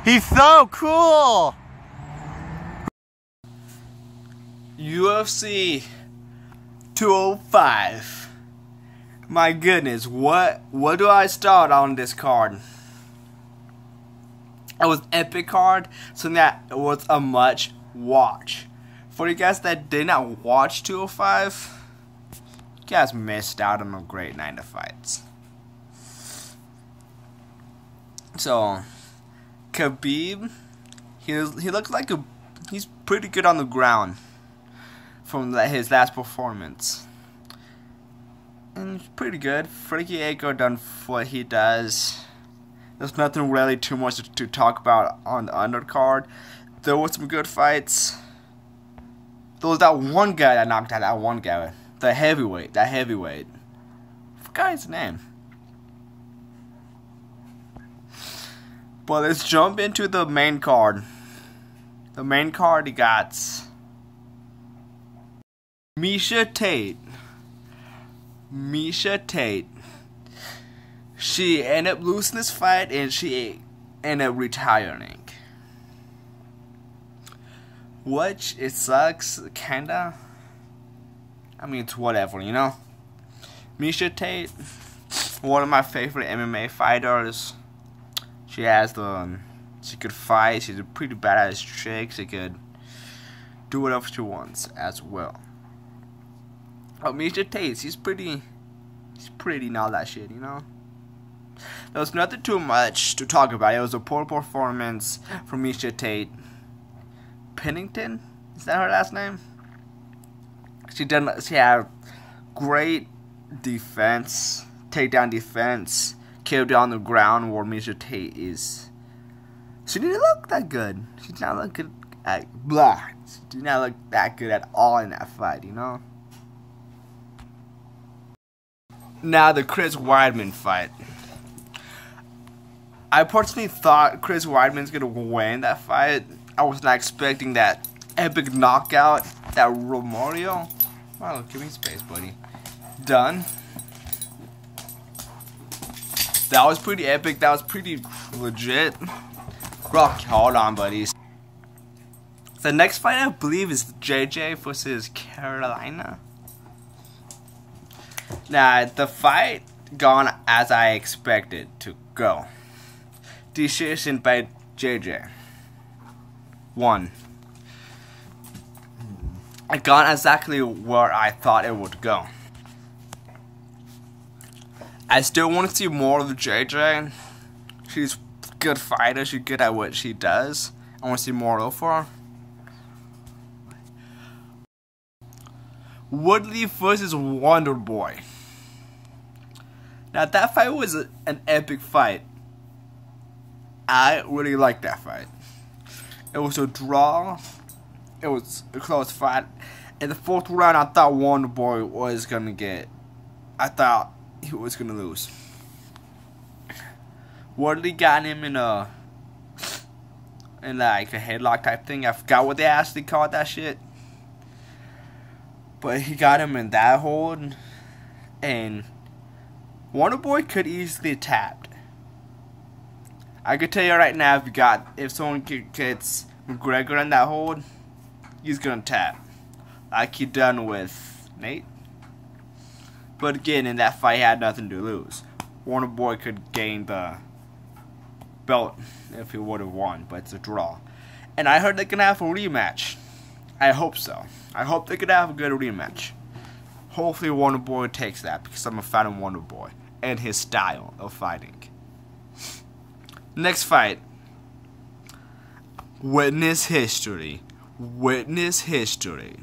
He's so cool! UFC 205. My goodness, what do I start on this card? It was epic card, so that was a much watch. For you guys that did not watch 205, you guys missed out on a great night of fights. So, Khabib, he looks like he's pretty good on the ground from his last performance. And it's pretty good. Frankie Edgar done what he does. There's nothing really too much to talk about on the undercard. There were some good fights. There was that one guy that knocked out that one guy. The heavyweight. That heavyweight. I forgot his name. But let's jump into the main card. The main card, he got Miesha Tate. Miesha Tate. She ended up losing this fight and she ended up retiring. Which, it sucks, kinda. I mean, it's whatever, you know? Miesha Tate, one of my favorite MMA fighters. She could fight, she's a pretty badass chick, she could do whatever she wants as well. Oh, Miesha Tate, she's pretty not that shit, you know? There was nothing too much to talk about. It was a poor performance from Miesha Tate. Pennington? Is that her last name? She had great defense, takedown defense, killed on the ground where Miesha Tate is. She didn't look that good. She did not look good at She did not look that good at all in that fight, you know? Now the Chris Weidman fight. I personally thought Chris Weidman's gonna win that fight. I was not expecting that epic knockout that Romario. Wow, give me space, buddy. Done. That was pretty epic. That was pretty legit. Rock, hold on, buddies. The next fight I believe is JJ versus Carolina. Now the fight gone as I expected to go. Decision by JJ. 1. It gone exactly where I thought it would go. I still want to see more of JJ. She's a good fighter. She's good at what she does. I want to see more of her. Woodley versus Wonder Boy. Now that fight was an epic fight. I really liked that fight. It was a draw. It was a close fight. In the 4th round, I thought Wonder Boy was gonna get. I thought he was gonna lose. Woodley got him in like a headlock type thing. I forgot what they actually called that shit. But he got him in that hold, and Wonder Boy could easily tapped. I could tell you right now, if someone gets McGregor in that hold, he's gonna tap, like he done with Nate. But again, in that fight, he had nothing to lose. Wonder Boy could gain the belt if he would have won, but it's a draw. And I heard they're gonna have a rematch. I hope so. I hope they could have a good rematch. Hopefully, Wonder Boy takes that because I'm a fan of Wonder Boy and his style of fighting. Next fight. Witness history. Witness history.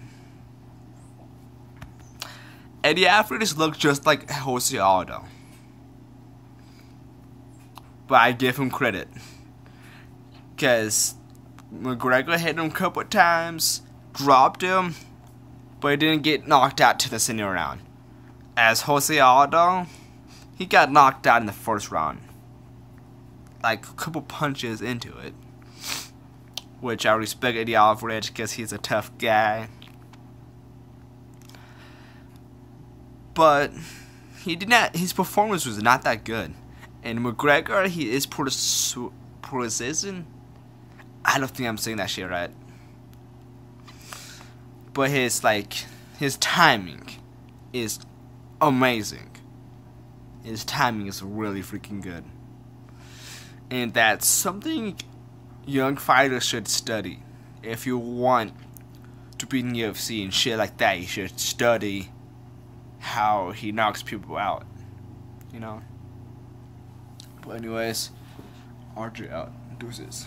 Eddie Alvarez looked just like Jose Aldo. But I give him credit. Because McGregor hit him a couple of times, dropped him, but he didn't get knocked out to the second round. As Jose Aldo, he got knocked out in the 1st round. Like a couple punches into it. Which I respect Eddie Alvarez because he's a tough guy. But his performance was not that good. And McGregor, he is precision. I don't think I'm saying that shit right. But his timing is amazing. His timing is really freaking good. And that's something young fighters should study. If you want to be in UFC and shit like that, you should study how he knocks people out. You know? But anyways, RJ out. Deuces.